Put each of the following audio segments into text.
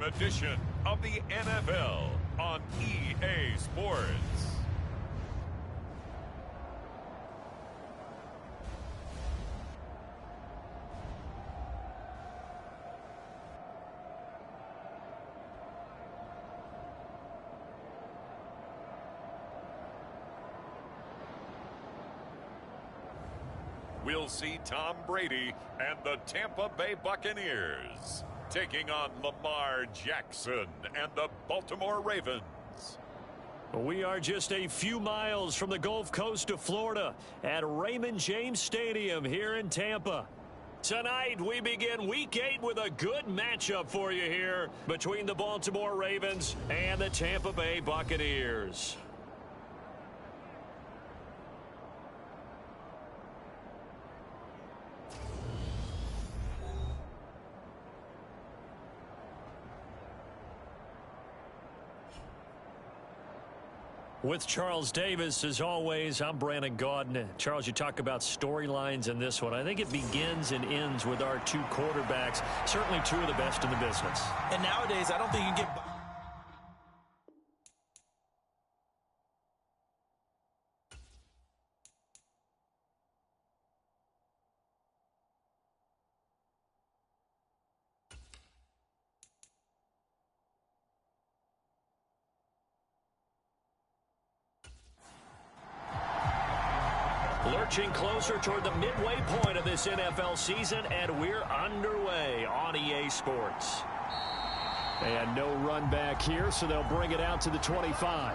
Time edition of the NFL on EA Sports. We'll see Tom Brady and the Tampa Bay Buccaneers taking on Lamar Jackson and the Baltimore Ravens. We are just a few miles from the Gulf Coast of Florida at Raymond James Stadium here in Tampa. Tonight, we begin Week 8 with a good matchup for you here between the Baltimore Ravens and the Tampa Bay Buccaneers. With Charles Davis, as always, I'm Brandon Gaudin. Charles, you talk about storylines in this one. I think it begins and ends with our two quarterbacks, certainly two of the best in the business. And nowadays, I don't think you can get by. Lurching closer toward the midway point of this NFL season, and we're underway on EA Sports. And no run back here, so they'll bring it out to the 25.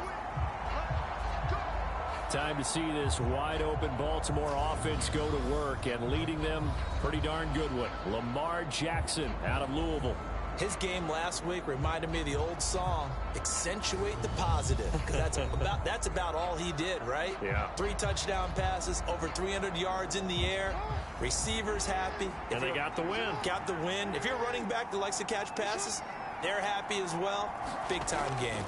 Time to see this wide-open Baltimore offense go to work, and leading them, pretty darn good one, Lamar Jackson out of Louisville. His game last week reminded me of the old song, Accentuate the Positive. Because that's about all he did, right? Yeah. 3 touchdown passes, over 300 yards in the air. Receivers happy. And they got the win. Got the win. If you're a running back that likes to catch passes, they're happy as well. Big-time game.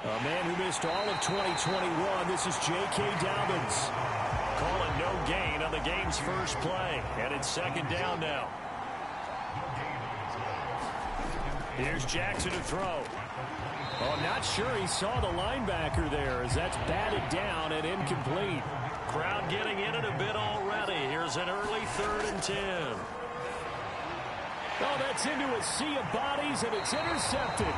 A man who missed all of 2021, this is J.K. Dobbins. Calling no gain on the game's first play. And it's second down now. Here's Jackson to throw. Oh, I'm not sure he saw the linebacker there as that's batted down and incomplete. Crowd getting in it a bit already. Here's an early 3rd and 10. Oh, that's into a sea of bodies, and it's intercepted.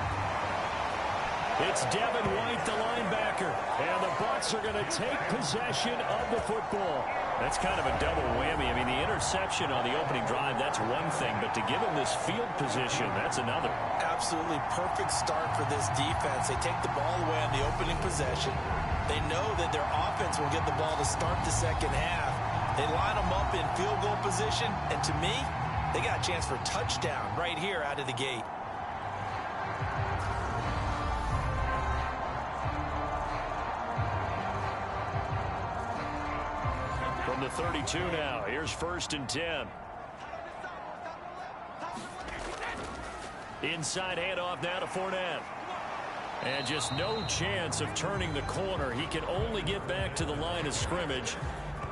It's Devin White, the linebacker, and the Bucs are going to take possession of the football. That's kind of a double whammy. I mean, the interception on the opening drive, that's one thing, but to give him this field position, that's another. Absolutely perfect start for this defense. They take the ball away on the opening possession. They know that their offense will get the ball to start the second half. They line them up in field goal position, and to me, they got a chance for a touchdown right here out of the gate. From the 32 now, here's 1st and 10. Inside handoff now to Fournette. And just no chance of turning the corner. He can only get back to the line of scrimmage.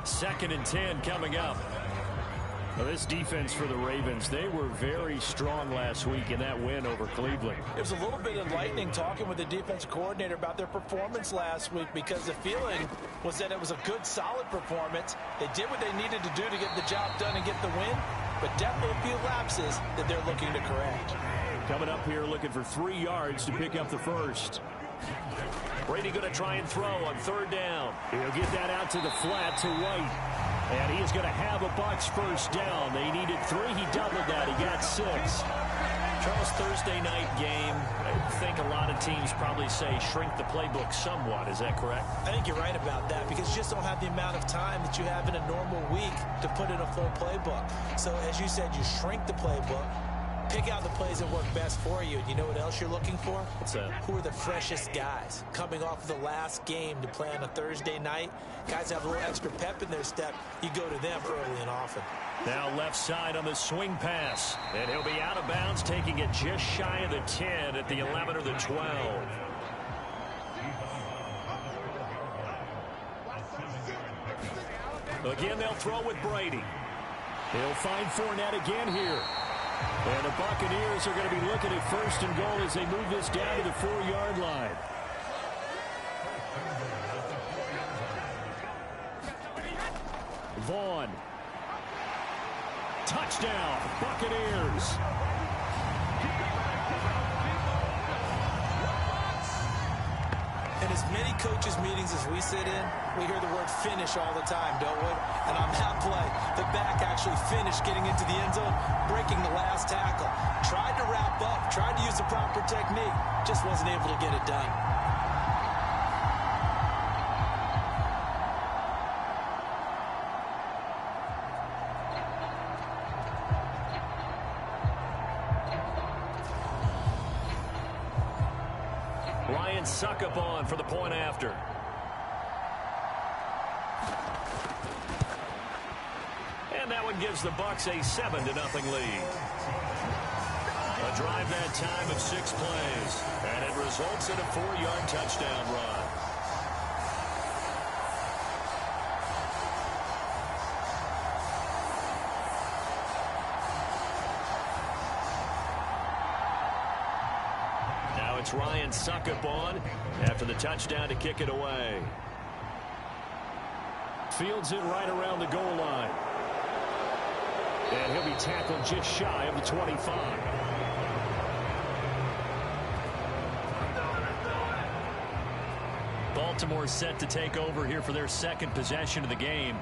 2nd and 10 coming up. Well, this defense for the Ravens, they were very strong last week in that win over Cleveland. It was a little bit enlightening talking with the defensive coordinator about their performance last week because the feeling was that it was a good, solid performance. They did what they needed to do to get the job done and get the win, but definitely a few lapses that they're looking to correct. Coming up here looking for 3 yards to pick up the first. Brady going to try and throw on 3rd down. He'll get that out to the flat to White. And he is going to have a Bucs first down. They needed 3. He doubled that. He got 6. Charles, Thursday night game, I think a lot of teams probably say shrink the playbook somewhat. Is that correct? I think you're right about that because you just don't have the amount of time that you have in a normal week to put in a full playbook. So as you said, you shrink the playbook. Pick out the plays that work best for you. And you know what else you're looking for? What's that? Who are the freshest guys coming off the last game to play on a Thursday night? Guys have a little extra pep in their step. You go to them early and often. Now left side on the swing pass. And he'll be out of bounds, taking it just shy of the 10 at the 11 or the 12. Again, they'll throw with Brady. He'll find Fournette again here. And the Buccaneers are going to be looking at 1st and goal as they move this down to the 4-yard line. Vaughn. Touchdown, Buccaneers. In as many coaches' meetings as we sit in, we hear the word finish all the time, don't we? And on that play, the back actually finished getting into the end zone, breaking the last tackle. Tried to wrap up, tried to use the proper technique, just wasn't able to get it done. Suck up on for the point after. And that one gives the Bucs a 7-0 lead. A drive that time of 6 plays, and it results in a 4-yard touchdown run. It's Ryan Succop after the touchdown to kick it away. Fields it right around the goal line. And he'll be tackled just shy of the 25. Baltimore set to take over here for their 2nd possession of the game.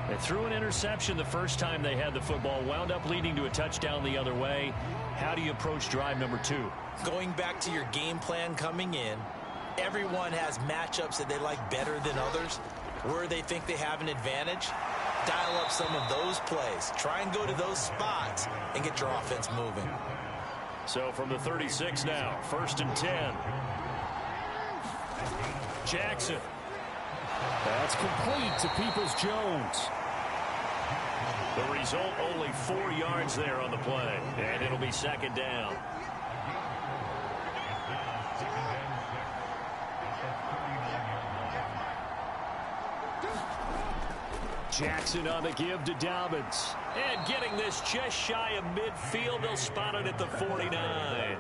They threw an interception the first time they had the football, wound up leading to a touchdown the other way. How do you approach drive number 2? Going back to your game plan coming in, everyone has matchups that they like better than others, where they think they have an advantage. Dial up some of those plays. Try and go to those spots and get your offense moving. So from the 36 now, 1st and 10. Jackson. That's complete to Peoples-Jones. The result, only 4 yards there on the play, and it'll be 2nd down. Jackson on the give to Dobbins. And getting this just shy of midfield, they'll spot it at the 49.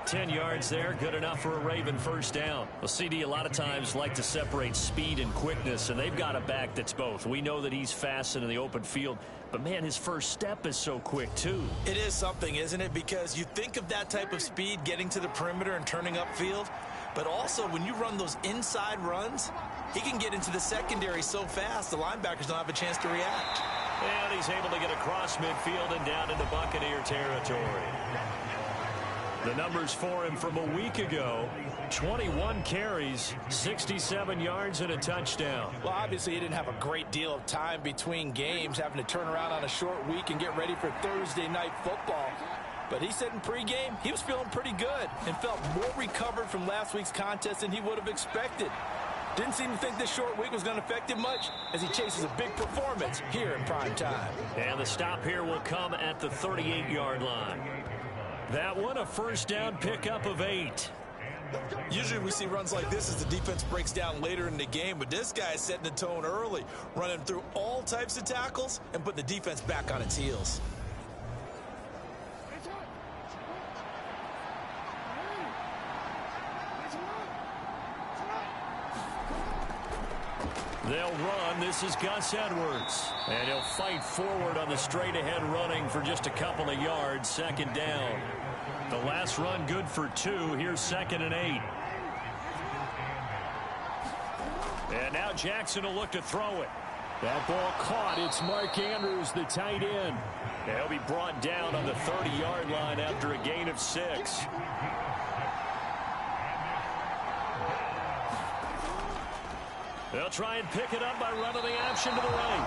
10 yards there, good enough for a Raven 1st down. Well, CD a lot of times like to separate speed and quickness, and they've got a back that's both. We know that he's fast in the open field, but man, his first step is so quick too. It is something, isn't it? Because you think of that type of speed getting to the perimeter and turning upfield, but also when you run those inside runs, he can get into the secondary so fast the linebackers don't have a chance to react. And he's able to get across midfield and down into Buccaneer territory. The numbers for him from a week ago: 21 carries, 67 yards, and a touchdown. Well, obviously he didn't have a great deal of time between games, having to turn around on a short week and get ready for Thursday night football. But he said in pregame he was feeling pretty good and felt more recovered from last week's contest than he would have expected. Didn't seem to think this short week was going to affect him much as he chases a big performance here in prime time. And the stop here will come at the 38-yard line. That one, a 1st down pickup of 8. Usually we see runs like this as the defense breaks down later in the game, but this guy is setting the tone early, running through all types of tackles and putting the defense back on its heels. They'll run. This is Gus Edwards. And he'll fight forward on the straight-ahead running for just a couple of yards. 2nd down. The last run good for 2. Here's 2nd and 8. And now Jackson will look to throw it. That ball caught. It's Mark Andrews, the tight end. He'll be brought down on the 30-yard line after a gain of 6. They'll try and pick it up by running the option to the right.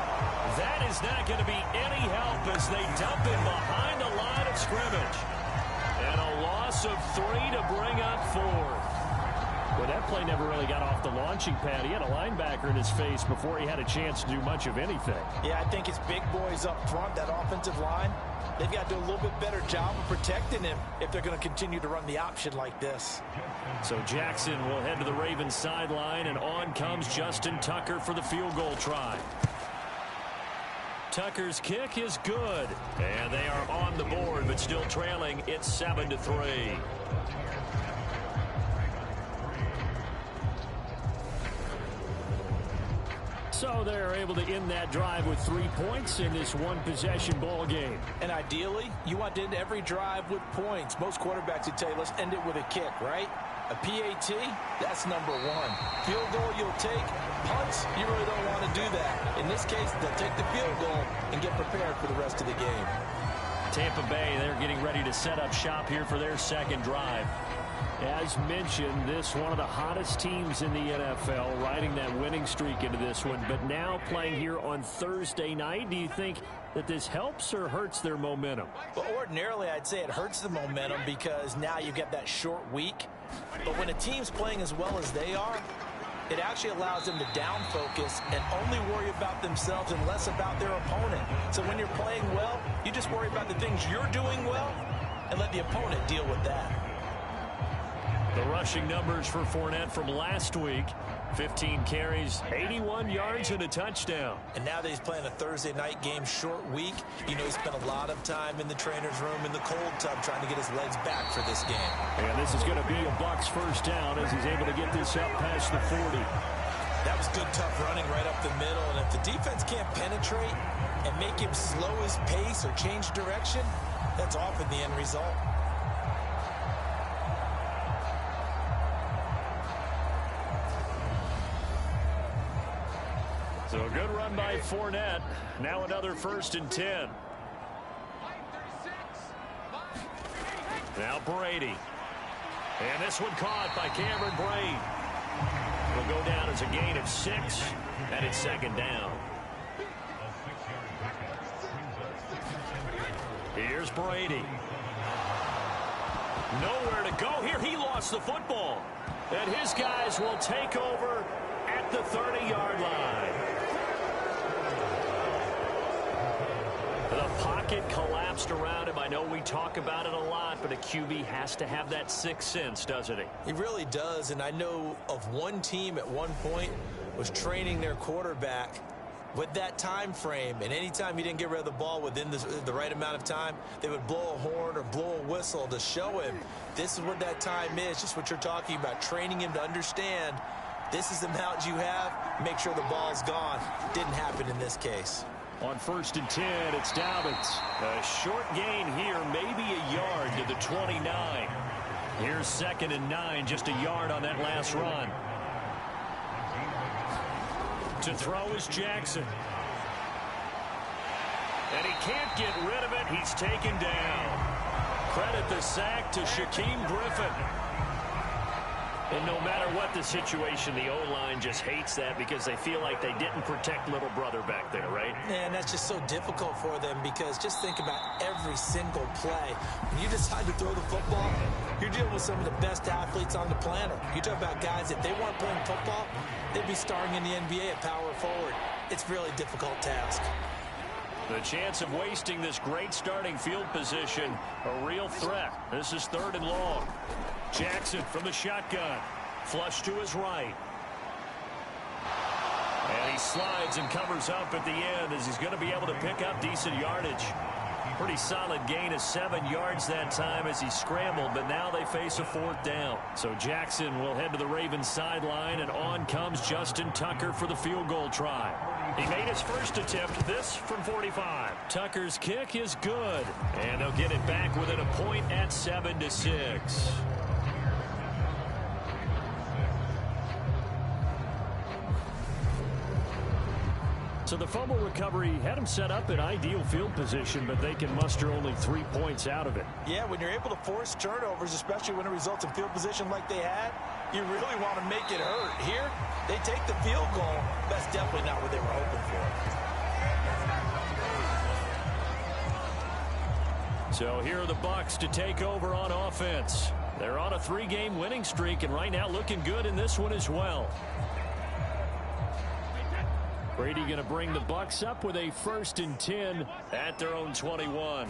That is not going to be any help as they dump him behind the line of scrimmage. And a loss of 3 to bring up 4. Well, that play never really got off the launching pad. He had a linebacker in his face before he had a chance to do much of anything. Yeah, I think his big boys up front, that offensive line, they've got to do a little bit better job of protecting him if they're going to continue to run the option like this. So Jackson will head to the Ravens sideline, and on comes Justin Tucker for the field goal try. Tucker's kick is good. And they are on the board, but still trailing. It's 7-3. So they're able to end that drive with 3 points in this one-possession ball game. And ideally, you want to end every drive with points. Most quarterbacks would tell you, let's end it with a kick, right? A PAT, that's number one. Field goal you'll take. Punts, you really don't want to do that. In this case, they'll take the field goal and get prepared for the rest of the game. Tampa Bay, they're getting ready to set up shop here for their second drive. As mentioned, this one of the hottest teams in the NFL, riding that winning streak into this one, but now playing here on Thursday night. Do you think that this helps or hurts their momentum? Well, ordinarily, I'd say it hurts the momentum because now you get that short week. But when a team's playing as well as they are, it actually allows them to down focus and only worry about themselves and less about their opponent. So when you're playing well, you just worry about the things you're doing well and let the opponent deal with that. The rushing numbers for Fournette from last week, 15 carries, 81 yards, and a touchdown. And now that he's playing a Thursday night game, short week, you know he spent a lot of time in the trainer's room in the cold tub trying to get his legs back for this game. And this is going to be a Bucs first down as he's able to get this up past the 40. That was good, tough running right up the middle. And if the defense can't penetrate and make him slow his pace or change direction, that's often the end result. So a good run by Fournette. Now another 1st and 10. Now Brady. And this one caught by Cameron Brate. Will go down as a gain of 6, and it's 2nd down. Here's Brady. Nowhere to go here. He lost the football. And his guys will take over at the 30-yard line. The pocket collapsed around him. I know we talk about it a lot, but a QB has to have that sixth sense, doesn't he? He really does, and I know of one team at one point was training their quarterback with that time frame, and anytime he didn't get rid of the ball within the right amount of time, they would blow a horn or blow a whistle to show him this is what that time is, just what you're talking about, training him to understand this is the amount you have, make sure the ball's gone. Didn't happen in this case. On 1st and 10, it's Dobbins. A short gain here, maybe a yard to the 29. Here's 2nd and 9, just a yard on that last run. To throw is Jackson. And he can't get rid of it. He's taken down. Credit the sack to Shaquem Griffin. And no matter what the situation, the O-line just hates that because they feel like they didn't protect little brother back there, right? And that's just so difficult for them because just think about every single play. When you decide to throw the football, you're dealing with some of the best athletes on the planet. You talk about guys, if they weren't playing football, they'd be starring in the NBA at power forward. It's a really difficult task. The chance of wasting this great starting field position, a real threat. This is 3rd and long. Jackson from the shotgun. Flush to his right. And he slides and covers up at the end as he's going to be able to pick up decent yardage. Pretty solid gain of 7 yards that time as he scrambled, but now they face a 4th down. So Jackson will head to the Ravens sideline, and on comes Justin Tucker for the field goal try. He made his first attempt, this from 45. Tucker's kick is good, and they'll get it back within a point at 7-6. So the fumble recovery had them set up in ideal field position, but they can muster only 3 points out of it. Yeah, when you're able to force turnovers, especially when it results in field position like they had, you really want to make it hurt. Here, they take the field goal. That's definitely not what they were hoping for. So here are the Bucs to take over on offense. They're on a 3-game winning streak, and right now looking good in this one as well. Brady going to bring the Bucs up with a 1st and 10 at their own 21.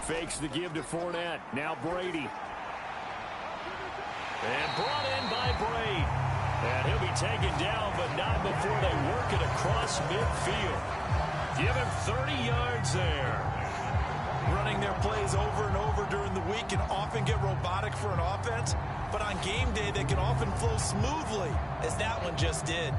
Fakes the give to Fournette. Now Brady. And brought in by Brady. And he'll be taken down, but not before they work it across midfield. Give him 30 yards there. Running their plays over and over during the week can often get robotic for an offense, but on game day they can often flow smoothly, as that one just did.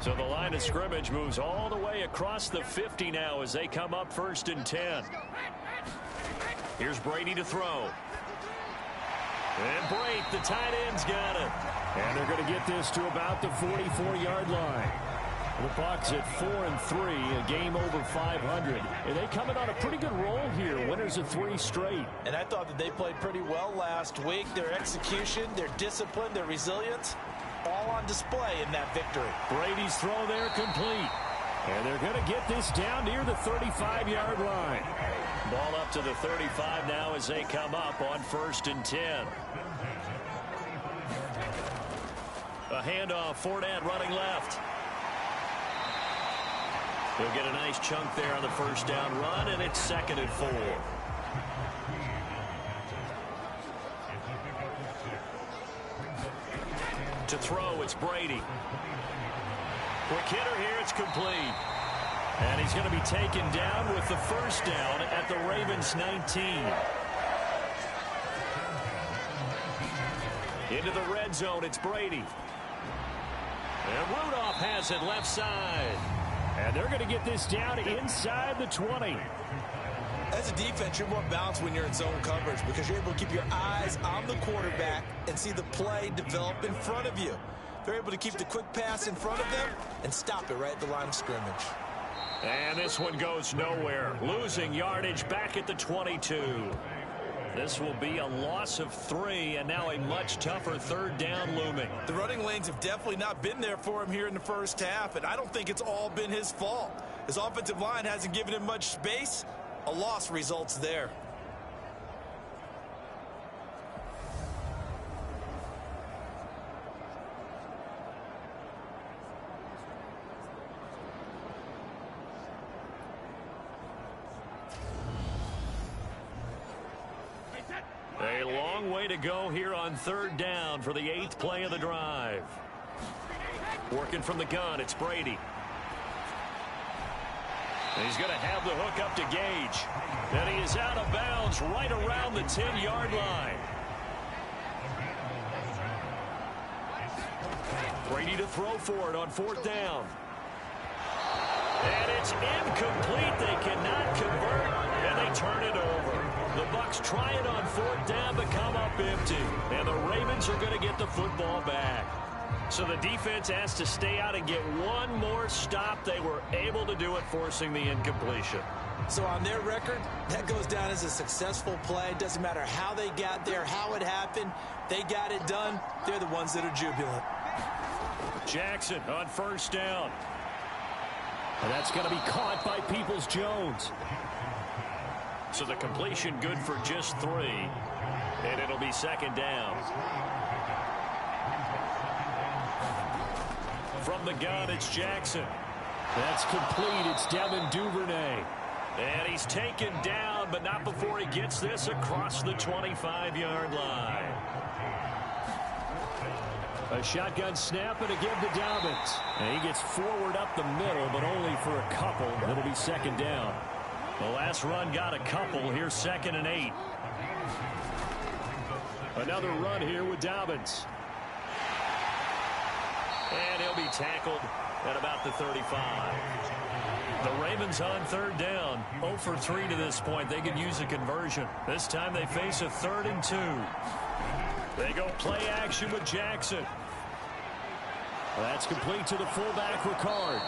So the line of scrimmage moves all the way across the 50 now as they come up 1st and 10. Here's Brady to throw. And break, the tight end's got it. And they're going to get this to about the 44-yard line. The Bucs at 4-3, a game over 500. And they coming on a pretty good roll here, winners of 3 straight. And I thought that they played pretty well last week. Their execution, their discipline, their resilience, all on display in that victory. Brady's throw there complete. And they're going to get this down near the 35-yard line. Ball up to the 35 now as they come up on 1st and 10. A handoff, Fournette running left. He'll get a nice chunk there on the 1st down run, and it's 2nd and 4. To throw, it's Brady. Quick hitter here, it's complete. And he's going to be taken down with the 1st down at the Ravens 19. Into the red zone, it's Brady. And Rudolph has it left side. And they're going to get this down inside the 20. As a defense, you're more balanced when you're in zone coverage because you're able to keep your eyes on the quarterback and see the play develop in front of you. They're able to keep the quick pass in front of them and stop it right at the line of scrimmage. And this one goes nowhere. Losing yardage back at the 22. This will be a loss of 3, and now a much tougher 3rd down looming. The running lanes have definitely not been there for him here in the 1st half, and I don't think it's all been his fault. His offensive line hasn't given him much space. A loss results there. A long way to go here on 3rd down for the 8th play of the drive. Working from the gun, it's Brady. And he's going to have the hook up to Gage. And he is out of bounds right around the 10-yard line. Brady to throw for it on 4th down. And it's incomplete. They cannot convert, and they turn it over. The Bucs try it on 4th down, but come up empty. And the Ravens are going to get the football back. So the defense has to stay out and get one more stop. They were able to do it, forcing the incompletion. So on their record, that goes down as a successful play. It doesn't matter how they got there, how it happened. They got it done. They're the ones that are jubilant. Jackson on 1st down. And that's going to be caught by Peoples-Jones. So the completion good for just 3. And it'll be 2nd down. From the gun, it's Jackson. That's complete. It's Devin Duvernay. And he's taken down, but not before he gets this across the 25-yard line. A shotgun snap and a give to Dobbins. And he gets forward up the middle, but only for a couple. It'll be 2nd down. The last run got a couple. Here's 2nd and 8. Another run here with Dobbins. And he'll be tackled at about the 35. The Ravens on 3rd down. 0 for 3 to this point. They could use a conversion. This time they face a 3rd and 2. They go play action with Jackson. That's complete to the fullback, Ricard.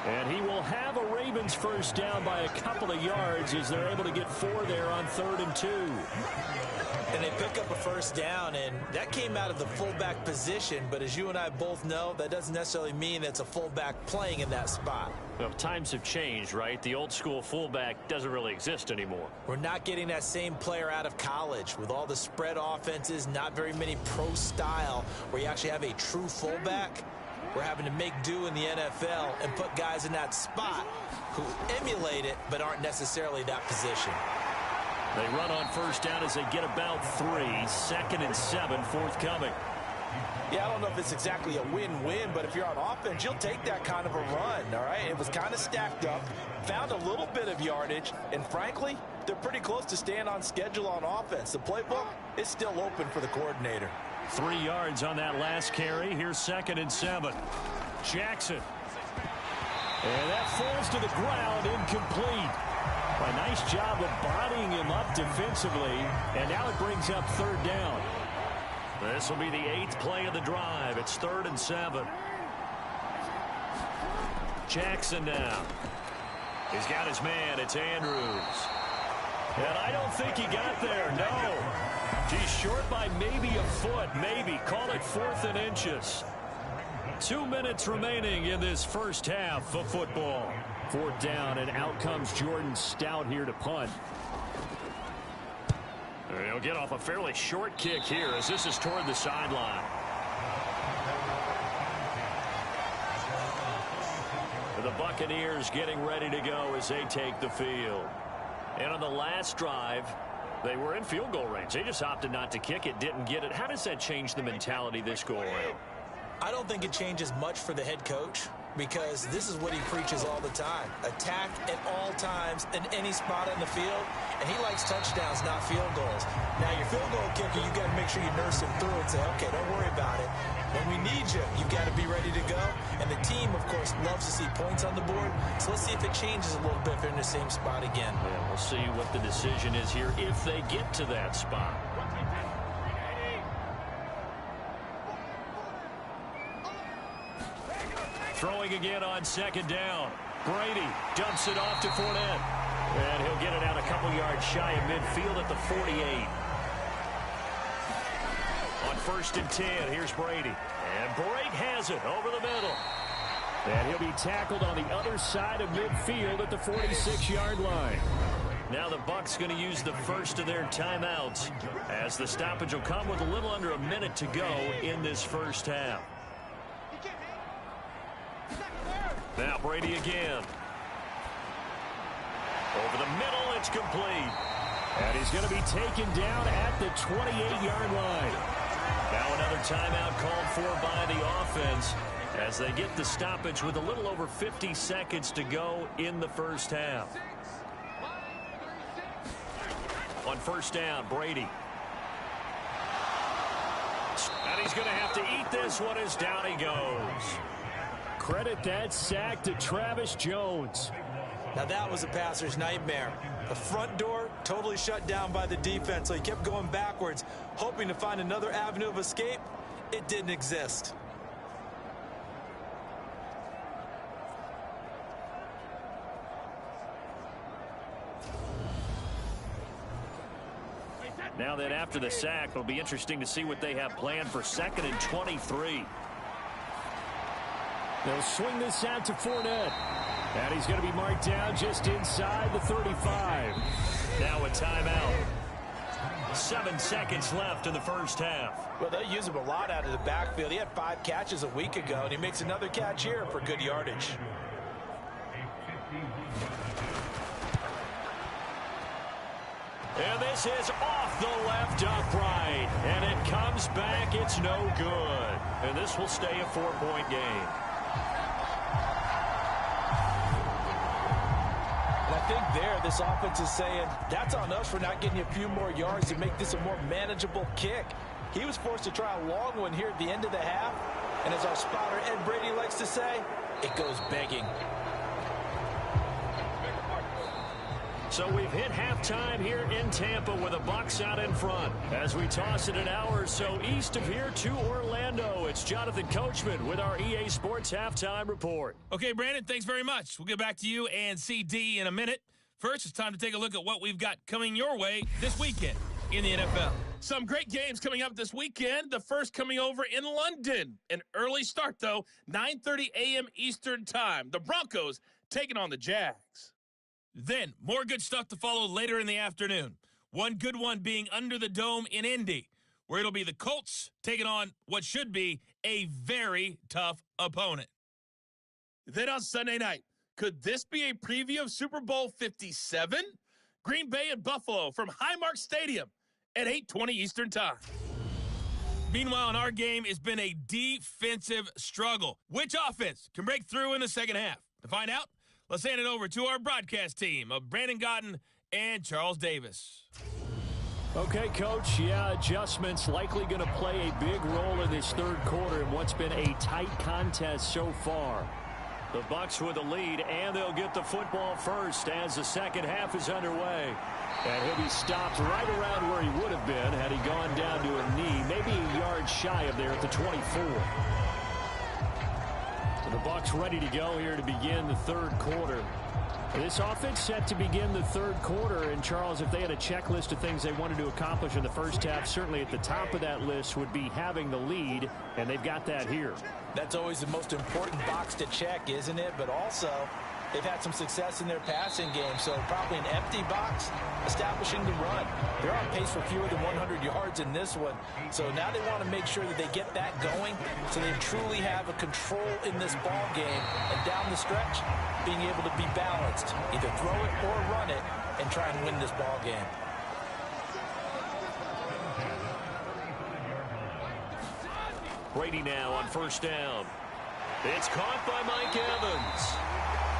And he will have a Ravens 1st down by a couple of yards as they're able to get 4 there on 3rd and 2. And they pick up a 1st down, and that came out of the fullback position. But as you and I both know, that doesn't necessarily mean it's a fullback playing in that spot. Well, times have changed, right? The old school fullback doesn't really exist anymore. We're not getting that same player out of college with all the spread offenses, not very many pro style where you actually have a true fullback. We're having to make do in the NFL and put guys in that spot who emulate it but aren't necessarily that position. They run on first down as they get about 3. 2nd and 7 forthcoming. Yeah, I don't know if it's exactly a win-win, but if you're on offense, you'll take that kind of a run, all right? It was kind of stacked up, found a little bit of yardage, and frankly, they're pretty close to staying on schedule on offense. The playbook is still open for the coordinator. 3 yards on that last carry. Here's 2nd and 7. Jackson. And that falls to the ground, incomplete. A nice job of bodying him up defensively, and now it brings up 3rd down. This will be the 8th play of the drive. It's 3rd and 7. Jackson now. He's got his man. It's Andrews. And I don't think he got there. No. He's short by maybe a foot. Maybe. Call it 4th and inches. 2 minutes remaining in this first half of football. 4th down, and out comes Jordan Stout here to punt. He'll get off a fairly short kick here as this is toward the sideline. The Buccaneers getting ready to go as they take the field. And on the last drive, they were in field goal range. They just opted not to kick it, didn't get it. How does that change the mentality this go around? I don't think it changes much for the head coach, because this is what he preaches all the time. Attack at all times in any spot on the field, and he likes touchdowns, not field goals. Now, your field goal kicker, you got to make sure you nurse him through and say, okay, don't worry about it. When we need you, you got to be ready to go. And the team, of course, loves to see points on the board. So let's see if it changes a little bit if they're in the same spot again. Yeah, we'll see what the decision is here if they get to that spot. Throwing again on 2nd down. Brady dumps it off to Fournette. And he'll get it out a couple yards shy of midfield at the 48. On 1st and 10, here's Brady. And Brady has it over the middle. And he'll be tackled on the other side of midfield at the 46-yard line. Now the Bucs going to use the first of their timeouts as the stoppage will come with a little under a minute to go in this first half. Now Brady again. Over the middle, it's complete. And he's going to be taken down at the 28-yard line. Now another timeout called for by the offense as they get the stoppage with a little over 50 seconds to go in the first half. On 1st down, Brady. And he's going to have to eat this one as down he goes. Credit that sack to Travis Jones. Now that was a passer's nightmare. The front door totally shut down by the defense, so he kept going backwards, hoping to find another avenue of escape. It didn't exist. Now then, after the sack, it'll be interesting to see what they have planned for 2nd and 23. They'll swing this out to Fournette. And he's going to be marked down just inside the 35. Now a timeout. 7 seconds left in the first half. Well, they use him a lot out of the backfield. He had 5 catches a week ago, and he makes another catch here for good yardage. And this is off the left upright. And it comes back. It's no good. And this will stay a 4-point game. I think there, this offense is saying, that's on us for not getting a few more yards to make this a more manageable kick. He was forced to try a long one here at the end of the half. And as our spotter Ed Brady likes to say, it goes begging. So we've hit halftime here in Tampa with the Bucs out in front. As we toss it an hour or so east of here to Orlando, it's Jonathan Coachman with our EA Sports Halftime Report. Okay, Brandon, thanks very much. We'll get back to you and CD in a minute. First, it's time to take a look at what we've got coming your way this weekend in the NFL. Some great games coming up this weekend. The first coming over in London. An early start, though, 9:30 a.m. Eastern Time. The Broncos taking on the Jags. Then, more good stuff to follow later in the afternoon. One good one being under the dome in Indy, where it'll be the Colts taking on what should be a very tough opponent. Then on Sunday night, could this be a preview of Super Bowl 57? Green Bay and Buffalo from Highmark Stadium at 8:20 Eastern Time. Meanwhile, in our game, it's been a defensive struggle. Which offense can break through in the second half? To find out, let's hand it over to our broadcast team of Brandon Gotten and Charles Davis. Okay, Coach, adjustments likely going to play a big role in this third quarter in what's been a tight contest so far. The Bucs with the lead, and they'll get the football first as the second half is underway. And he'll be stopped right around where he would have been had he gone down to a knee, maybe a yard shy of there at the 24. So the Bucs ready to go here to begin the third quarter. This offense set to begin the third quarter. And, Charles, if they had a checklist of things they wanted to accomplish in the first half, certainly at the top of that list would be having the lead, and they've got that here. That's always the most important box to check, isn't it? But also, they've had some success in their passing game, so probably an empty box establishing the run. They're on pace for fewer than 100 yards in this one, so now they want to make sure that they get that going so they truly have a control in this ball game, and down the stretch, being able to be balanced, either throw it or run it, and try and win this ball game. Brady now on first down. It's caught by Mike Evans.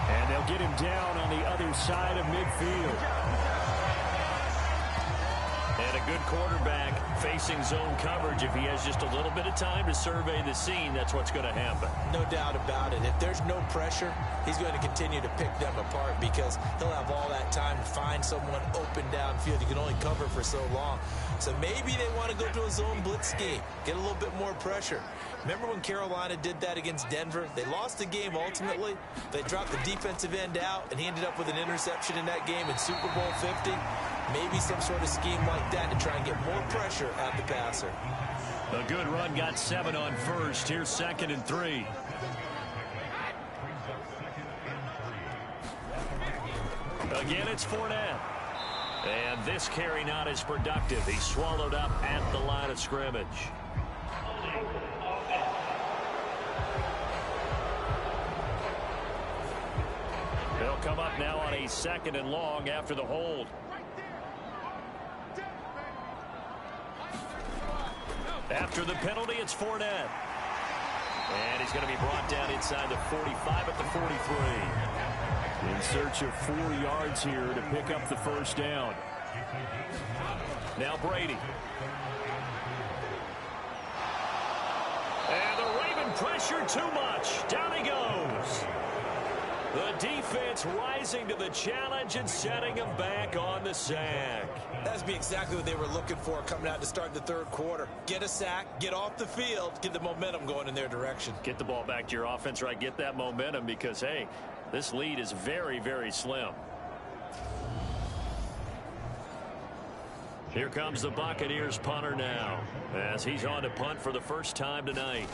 And they'll get him down on the other side of midfield. And a good quarterback facing zone coverage. If he has just a little bit of time to survey the scene, that's what's going to happen. No doubt about it. If there's no pressure, he's going to continue to pick them apart because he'll have all that time to find someone open downfield. He can only cover for so long. So maybe they want to go to a zone blitz scheme, get a little bit more pressure. Remember when Carolina did that against Denver? They lost the game ultimately. They dropped the defensive end out, and he ended up with an interception in that game in Super Bowl 50. Maybe some sort of scheme like that to try and get more pressure at the passer. A good run, got 7 on first. Here's 2nd and 3. Again, it's Fournette. And this carry not as productive. He's swallowed up at the line of scrimmage. They'll come up now on a 2nd and long after the hold. After the penalty, it's Fournette. And he's going to be brought down inside the 45 at the 43. In search of 4 yards here to pick up the first down. Now Brady. And the Raven pressure too much. Down he goes. The defense rising to the challenge and setting him back on the sack. That's exactly what they were looking for coming out to start the third quarter. Get a sack, get off the field, get the momentum going in their direction. Get the ball back to your offense, right? Get that momentum because, hey, this lead is very, very slim. Here comes the Buccaneers punter now as he's on to punt for the first time tonight.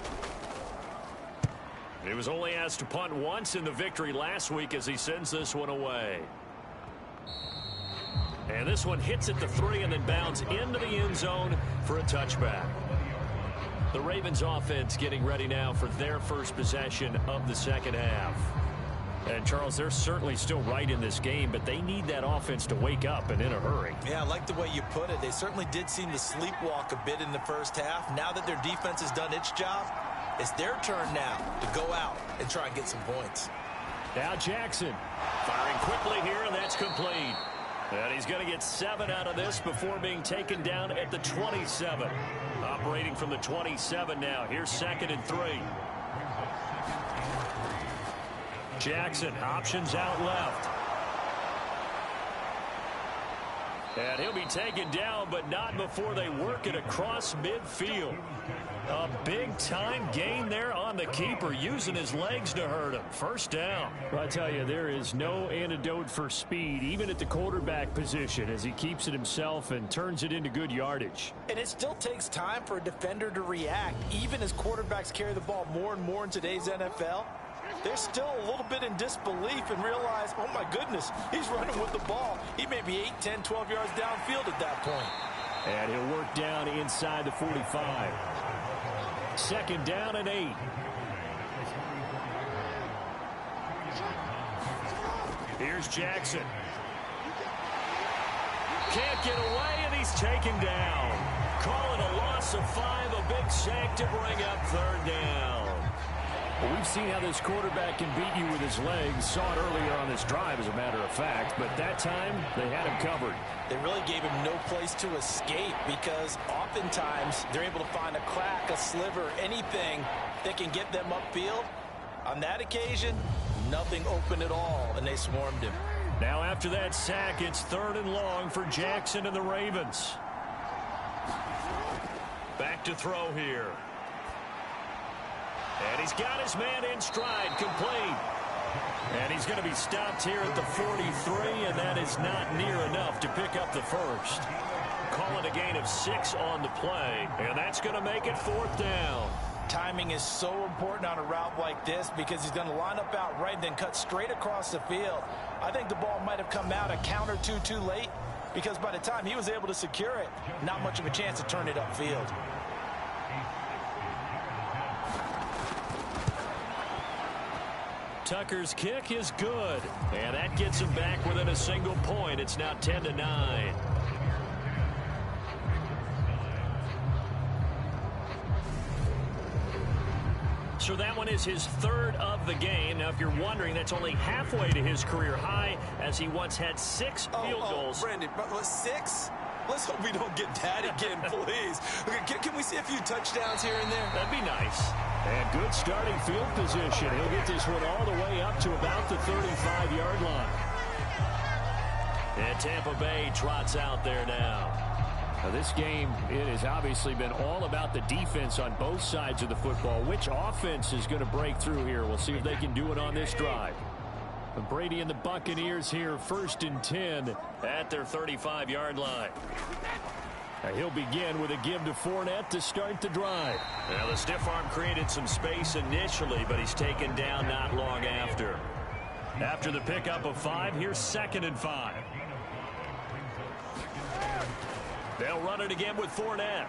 He was only asked to punt once in the victory last week as he sends this one away. And this one hits at the 3 and then bounds into the end zone for a touchback. The Ravens offense getting ready now for their first possession of the second half. And, Charles, they're certainly still right in this game, but they need that offense to wake up and in a hurry. Yeah, I like the way you put it. They certainly did seem to sleepwalk a bit in the first half. Now that their defense has done its job, it's their turn now to go out and try and get some points. Now Jackson firing quickly here, and that's complete. And he's going to get 7 out of this before being taken down at the 27. Operating from the 27 now. Here's 2nd and 3. Jackson options out left. And he'll be taken down, but not before they work it across midfield. A big-time gain there on the keeper, using his legs to hurt him. First down. Well, I tell you, there is no antidote for speed, even at the quarterback position, as he keeps it himself and turns it into good yardage. And it still takes time for a defender to react, even as quarterbacks carry the ball more and more in today's NFL. They're still a little bit in disbelief and realize, oh, my goodness, he's running with the ball. He may be 8, 10, 12 yards downfield at that point. And he'll work down inside the 45. 2nd down and 8. Here's Jackson. Can't get away, and he's taken down. Call it a loss of 5, a big sack to bring up third down. Well, we've seen how this quarterback can beat you with his legs. Saw it earlier on this drive, as a matter of fact. But that time, they had him covered. They really gave him no place to escape because oftentimes they're able to find a crack, a sliver, anything that can get them upfield. On that occasion, nothing open at all, and they swarmed him. Now after that sack, it's 3rd and long for Jackson and the Ravens. Back to throw here. And he's got his man in stride, complete. And he's going to be stopped here at the 43, and that is not near enough to pick up the first. Call it a gain of 6 on the play, and that's going to make it 4th down. Timing is so important on a route like this because he's going to line up out right and then cut straight across the field. I think the ball might have come out a count or two too late because by the time he was able to secure it, not much of a chance to turn it upfield. Tucker's kick is good, and that gets him back within a single point. It's now 10-9. So that one is his 3rd of the game. Now, if you're wondering, that's only halfway to his career high, as he once had 6 field goals. Brandon, 6? Let's hope we don't get that again, please. Okay, can we see a few touchdowns here and there? That'd be nice. And good starting field position. He'll get this one all the way up to about the 35-yard line. And Tampa Bay trots out there now. Now this game, it has obviously been all about the defense on both sides of the football. Which offense is going to break through here? We'll see if they can do it on this drive. Brady and the Buccaneers here, 1st and 10 at their 35-yard line. Now he'll begin with a give to Fournette to start the drive. Well, the stiff arm created some space initially, but he's taken down not long after. After the pickup of 5, here's 2nd and 5. They'll run it again with Fournette.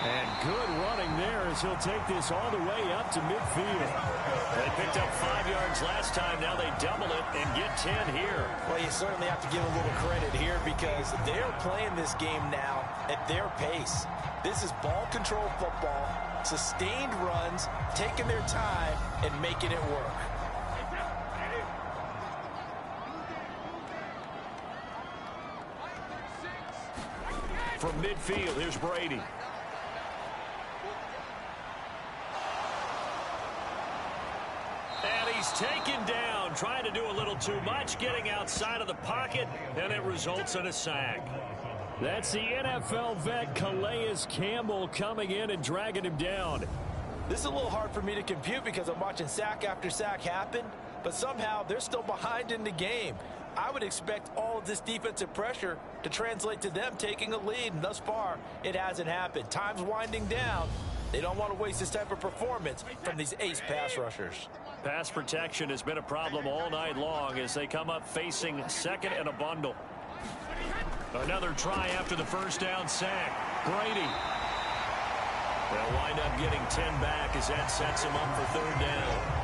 And good running there as he'll take this all the way up to midfield. They picked up 5 yards last time. Now they double it and get 10 here. Well, you certainly have to give a little credit here because they're playing this game now at their pace. This is ball control football, sustained runs, taking their time and making it work. From midfield, here's Brady. And he's taken down, trying to do a little too much, getting outside of the pocket, and it results in a sack. That's the NFL vet Calais Campbell coming in and dragging him down. This is a little hard for me to compute because I'm watching sack after sack happen, but somehow they're still behind in the game. I would expect all of this defensive pressure to translate to them taking a lead, and thus far, it hasn't happened. Time's winding down. They don't want to waste this type of performance from these ace pass rushers. Pass protection has been a problem all night long as they come up facing 2nd and a bundle. Another try after the first down sack. Brady. They'll wind up getting 10 back as that sets him up for 3rd down.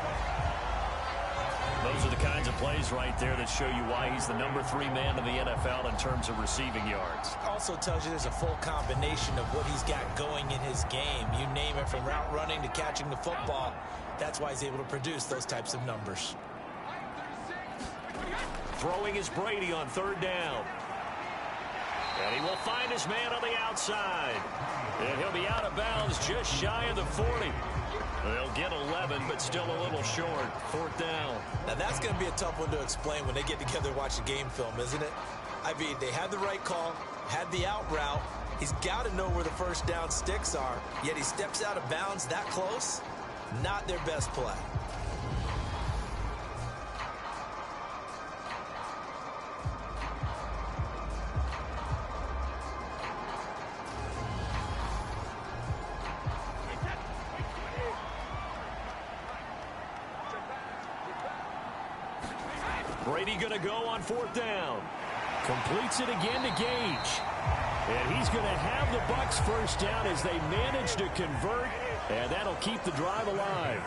Those are the kinds of plays right there that show you why he's the number 3 man in the NFL in terms of receiving yards. Also tells you there's a full combination of what he's got going in his game. You name it, from route running to catching the football. That's why he's able to produce those types of numbers. Throwing is Brady on 3rd down. And he will find his man on the outside. And he'll be out of bounds just shy of the 40. They'll get 11, but still a little short. 4th down. Now, that's going to be a tough one to explain when they get together and watch a game film, isn't it? I mean, they had the right call, had the out route. He's got to know where the first down sticks are, yet he steps out of bounds that close. Not their best play. Brady going to go on 4th down. Completes it again to Gage. And he's going to have the Bucs first down as they manage to convert, and that'll keep the drive alive.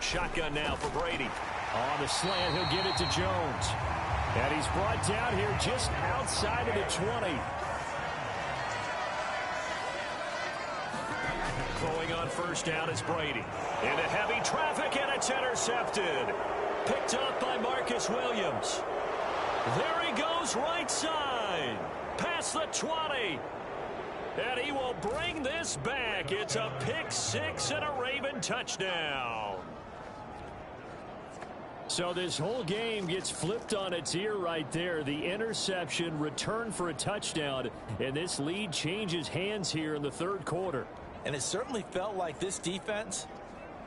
Shotgun now for Brady. On the slant, he'll get it to Jones. And he's brought down here just outside of the 20. Throwing on first down is Brady. Into heavy traffic, and it's intercepted. Picked up by Marcus Williams. There he goes right side. Past the 20. And he will bring this back. It's a pick six and a Raven touchdown. So this whole game gets flipped on its ear right there. The interception, return for a touchdown, and this lead changes hands here in the third quarter. And it certainly felt like this defense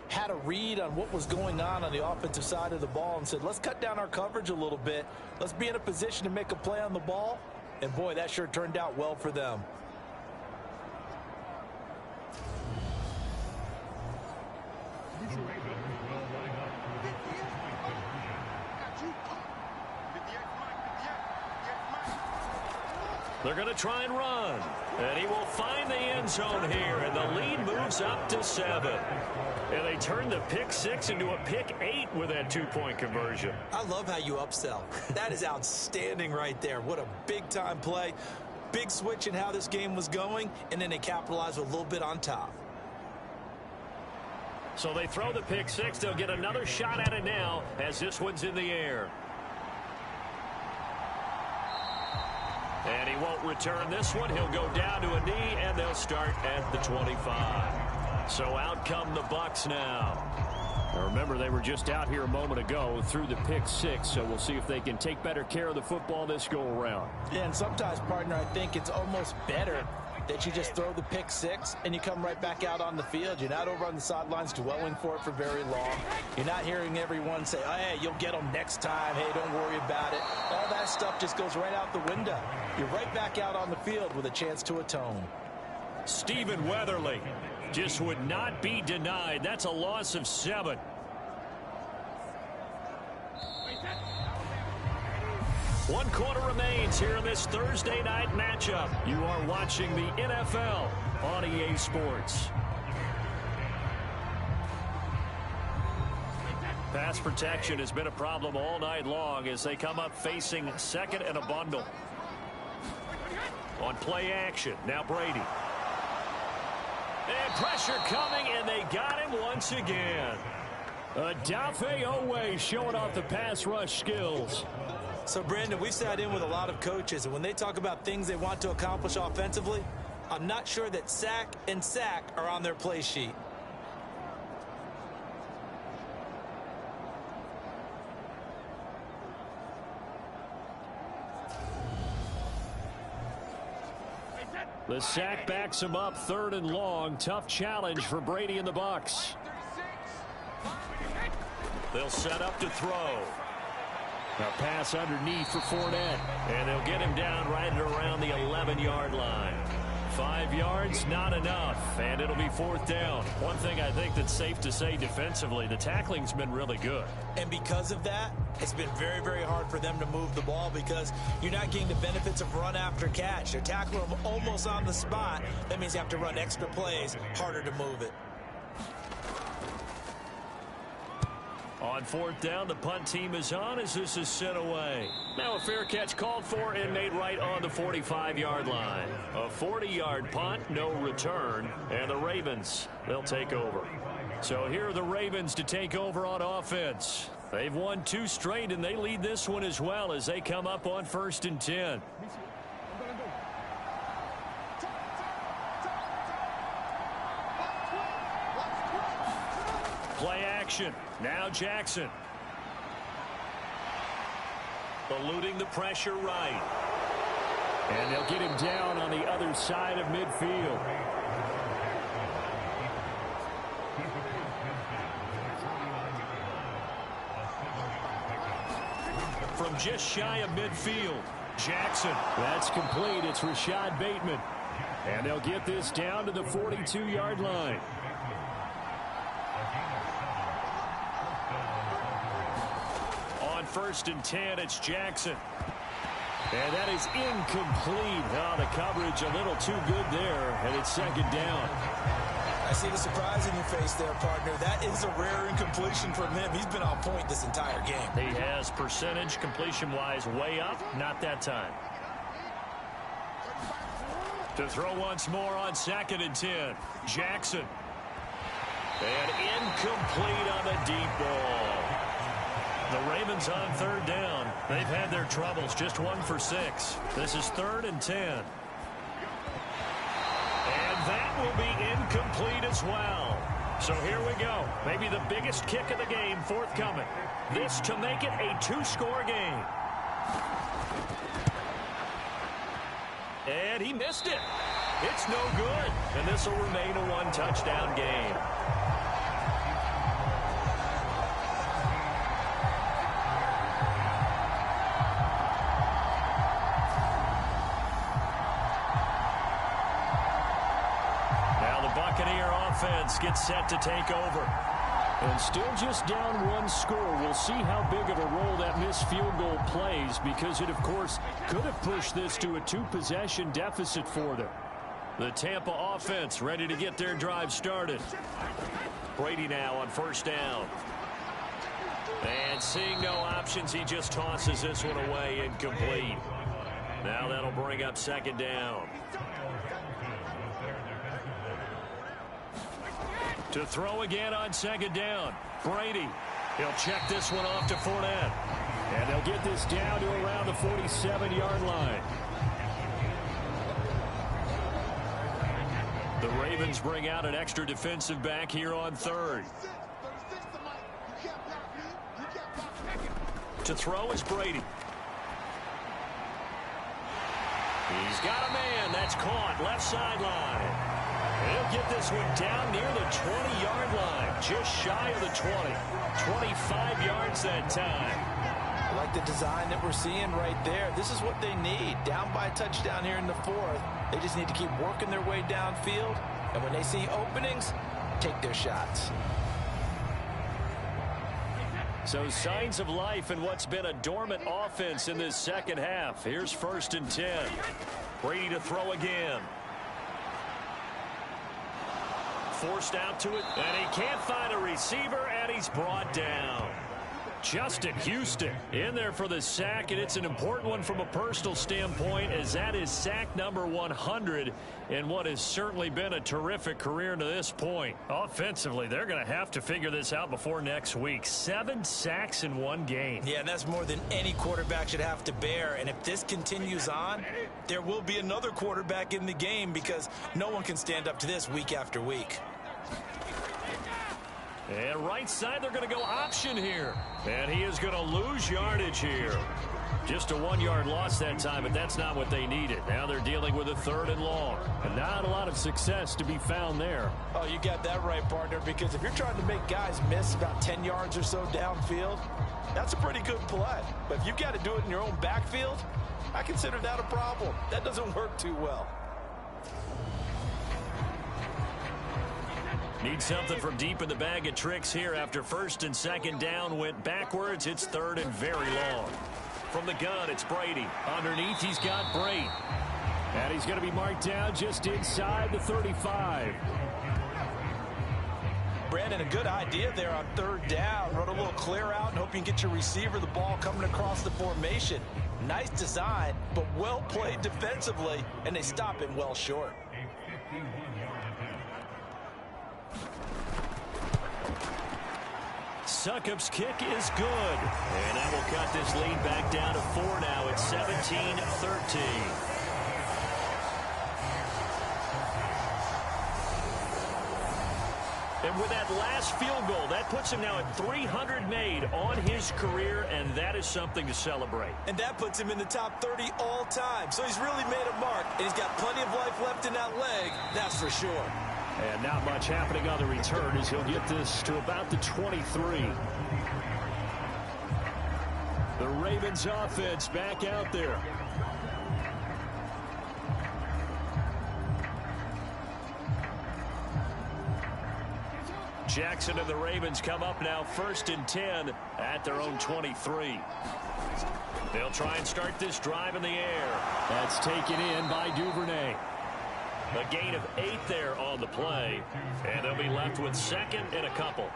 had a read on what was going on the offensive side of the ball and said, let's cut down our coverage a little bit. Let's be in a position to make a play on the ball. And, boy, that sure turned out well for them. They're going to try and run. And he will find the end zone here. And the lead moves up to 7. And they turn the pick six into a pick 8 with that two-point conversion. I love how you upsell. That is outstanding right there. What a big-time play. Big switch in how this game was going. And then they capitalize with a little bit on top. So they throw the pick six. They'll get another shot at it now as this one's in the air. And he won't return this one. He'll go down to a knee, and they'll start at the 25. So out come the Bucs now. Now remember, they were just out here a moment ago through the pick six, so we'll see if they can take better care of the football this go-around. Yeah, and sometimes, partner, I think it's almost better that you just throw the pick six and you come right back out on the field. You're not over on the sidelines dwelling for it for very long. You're not hearing everyone say, oh, hey, you'll get them next time. Hey, don't worry about it. All that stuff just goes right out the window. You're right back out on the field with a chance to atone. Stephen Weatherly just would not be denied. That's a loss of 7. One quarter remains here in this Thursday night matchup. You are watching the NFL on EA Sports. Pass protection has been a problem all night long as they come up facing second and a bundle. On play action, now Brady. And pressure coming, and they got him once again. Odafe Oweh showing off the pass rush skills. So, Brandon, we've sat in with a lot of coaches, and when they talk about things they want to accomplish offensively, I'm not sure that sack and sack are on their play sheet. The sack backs him up, 3rd and long. Tough challenge for Brady and the Bucs. They'll set up to throw. A pass underneath for Fournette. And they'll get him down right at around the 11-yard line. 5 yards, not enough. And it'll be 4th down. One thing I think that's safe to say defensively, the tackling's been really good. And because of that, it's been very, very hard for them to move the ball because you're not getting the benefits of run after catch. They're tackling them almost on the spot. That means you have to run extra plays, harder to move it. On 4th down, the punt team is on as this is sent away. Now a fair catch called for and made right on the 45-yard line. A 40-yard punt, no return, and the Ravens, they'll take over. So here are the Ravens to take over on offense. They've won 2 straight, and they lead this one as well as they come up on 1st and 10. Play action. Now Jackson. Eluding the pressure right. And they'll get him down on the other side of midfield. From just shy of midfield, Jackson. That's complete. It's Rashad Bateman. And they'll get this down to the 42-yard line. On 1st and 10, it's Jackson. And that is incomplete. Oh, the coverage a little too good there, and it's 2nd down. I see the surprise in your face there, partner. That is a rare incompletion from him. He's been on point this entire game. He has percentage completion-wise way up. Not that time. To throw once more on 2nd and 10. Jackson. And incomplete on the deep ball. The Ravens on 3rd down. They've had their troubles. Just 1 for 6. This is 3rd and 10. And that will be incomplete as well. So here we go. Maybe the biggest kick of the game forthcoming. This to make it a 2-score game. And he missed it. It's no good. And this will remain a 1-touchdown game. Offense gets set to take over. And still just down 1 score. We'll see how big of a role that missed field goal plays, because it, of course, could have pushed this to a 2-possession deficit for them. The Tampa offense ready to get their drive started. Brady now on 1st down. And seeing no options, he just tosses this one away, incomplete. Now that'll bring up 2nd down. To throw again on 2nd down. Brady. He'll check this one off to Fournette. And they'll get this down to around the 47-yard line. The Ravens bring out an extra defensive back here on 3rd. To throw is Brady. He's got a man. That's caught. Left sideline. He'll get this one down near the 20-yard line. Just shy of the 20. 25 yards that time. I like the design that we're seeing right there. This is what they need. Down by a touchdown here in the 4th. They just need to keep working their way downfield. And when they see openings, take their shots. So signs of life in what's been a dormant offense in this 2nd half. Here's 1st and 10. Brady to throw again. Forced out to it, and he can't find a receiver, and he's brought down. Justin Houston in there for the sack, and it's an important one from a personal standpoint, as that is sack number 100 in what has certainly been a terrific career to this point. Offensively, they're going to have to figure this out before next week. 7 sacks in 1 game. Yeah, and that's more than any quarterback should have to bear. And if this continues on, there will be another quarterback in the game, because no one can stand up to this week after week. And right side, they're going to go option here. And he is going to lose yardage here. Just a 1-yard loss that time, but that's not what they needed. Now they're dealing with a 3rd and long. And not a lot of success to be found there. Oh, you got that right, partner, because if you're trying to make guys miss about 10 yards or so downfield, that's a pretty good play. But if you've got to do it in your own backfield, I consider that a problem. That doesn't work too well. Need something from deep in the bag of tricks here after 1st and 2nd down went backwards. It's 3rd and very long. From the gun, it's Brady. Underneath, he's got Brady. And he's going to be marked down just inside the 35. Brandon, a good idea there on 3rd down. Run a little clear out and hope you can get your receiver the ball coming across the formation. Nice design, but well played defensively, and they stop it well short. Succop's kick is good. And that will cut this lead back down to 4 now. It's 17-13. And with that last field goal, that puts him now at 300 made on his career, and that is something to celebrate. And that puts him in the top 30 all time. So he's really made a mark, and he's got plenty of life left in that leg, that's for sure. And not much happening on the return as he'll get this to about the 23. The Ravens offense back out there. Jackson and the Ravens come up now 1st and 10 at their own 23. They'll try and start this drive in the air. That's taken in by Duvernay. A gain of 8 there on the play, and they'll be left with second and a couple.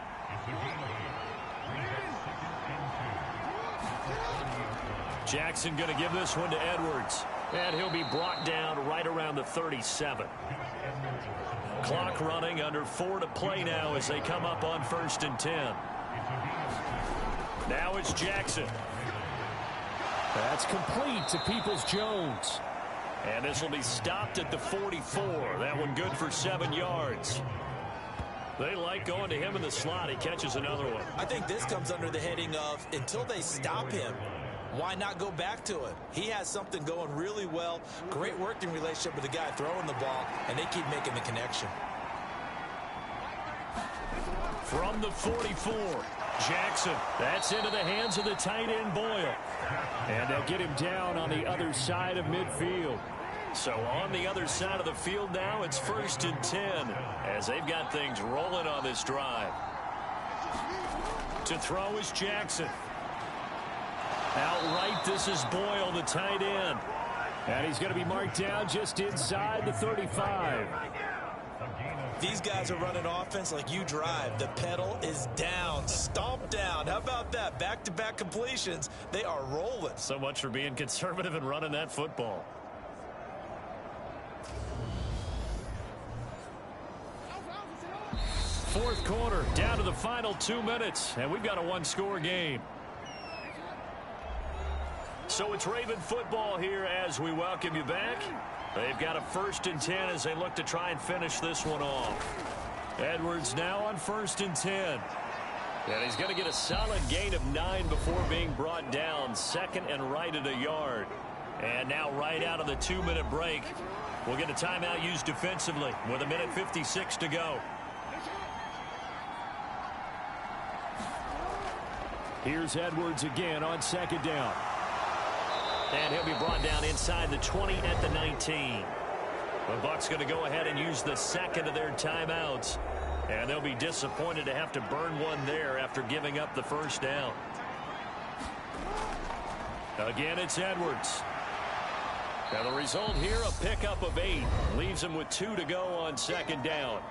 Jackson going to give this one to Edwards, and he'll be brought down right around the 37. Clock running, under 4 to play now as they come up on 1st and 10. Now it's Jackson. That's complete to Peoples-Jones. And this will be stopped at the 44. That one good for 7 yards. They like going to him in the slot. He catches another one. I think this comes under the heading of until they stop him, why not go back to it? He has something going really well. Great working relationship with the guy throwing the ball, and they keep making the connection. From the 44, Jackson. That's into the hands of the tight end, Boyle. And they'll get him down on the other side of midfield. So on the other side of the field now, it's 1st and 10 as they've got things rolling on this drive. To throw is Jackson. Outright, this is Boyle, the tight end. And he's going to be marked down just inside the 35. These guys are running offense like you drive. The pedal is down, stomp down. How about that? Back-to-back completions. They are rolling. So much for being conservative and running that football. Fourth quarter, down to the final 2 minutes, and we've got a one-score game. So it's Raven football here as we welcome you back. They've got a 1st and 10 as they look to try and finish this one off. Edwards now on 1st and 10. And he's going to get a solid gain of 9 before being brought down. Second and right at a yard. And now right out of the 2-minute break, we'll get a timeout used defensively with 1:56 to go. Here's Edwards again on 2nd down. And he'll be brought down inside the 20 at the 19. The Bucs going to go ahead and use the second of their timeouts. And they'll be disappointed to have to burn one there after giving up the first down. Again, it's Edwards. Now the result here, a pickup of 8. Leaves them with 2 to go on 2nd down.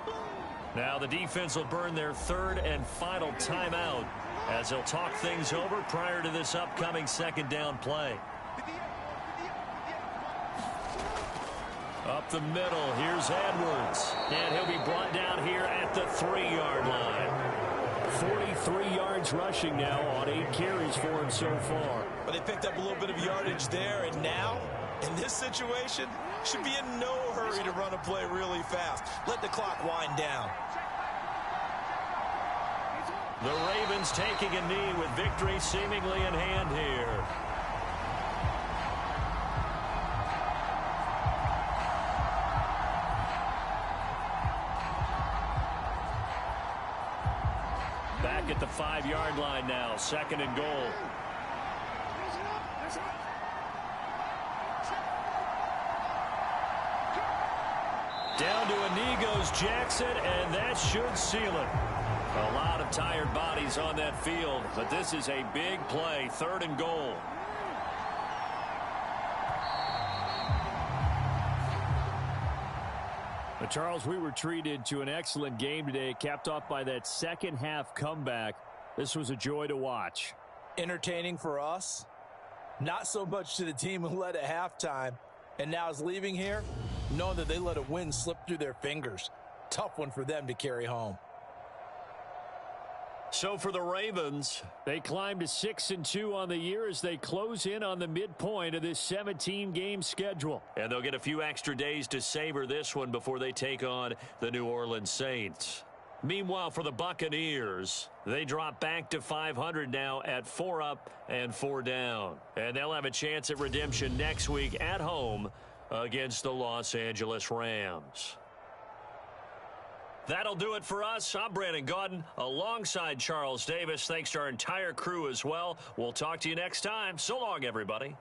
Now the defense will burn their 3rd and final timeout as they'll talk things over prior to this upcoming 2nd down play. Up the middle, here's Edwards. And he'll be brought down here at the 3-yard line. 43 yards rushing now on 8 carries for him so far. But they picked up a little bit of yardage there, and now, in this situation, should be in no hurry to run a play really fast. Let the clock wind down. The Ravens taking a knee with victory seemingly in hand here. Back at the 5-yard line now, 2nd and goal. Down to a knee goes Jackson, and that should seal it. A lot of tired bodies on that field, but this is a big play, 3rd and goal. But Charles, we were treated to an excellent game today, capped off by that second-half comeback. This was a joy to watch. Entertaining for us, not so much to the team who led at halftime and now is leaving here, knowing that they let a win slip through their fingers. Tough one for them to carry home. So for the Ravens, they climb to 6-2 on the year as they close in on the midpoint of this 17-game schedule. and they'll get a few extra days to savor this one before they take on the New Orleans Saints. Meanwhile, for the Buccaneers, they drop back to 500 now at 4 up and 4 down. And they'll have a chance at redemption next week at home against the Los Angeles Rams. That'll do it for us. I'm Brandon Gaudin alongside Charles Davis. Thanks to our entire crew as well. We'll talk to you next time. So long, everybody.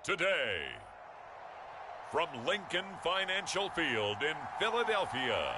today. From Lincoln Financial Field in Philadelphia,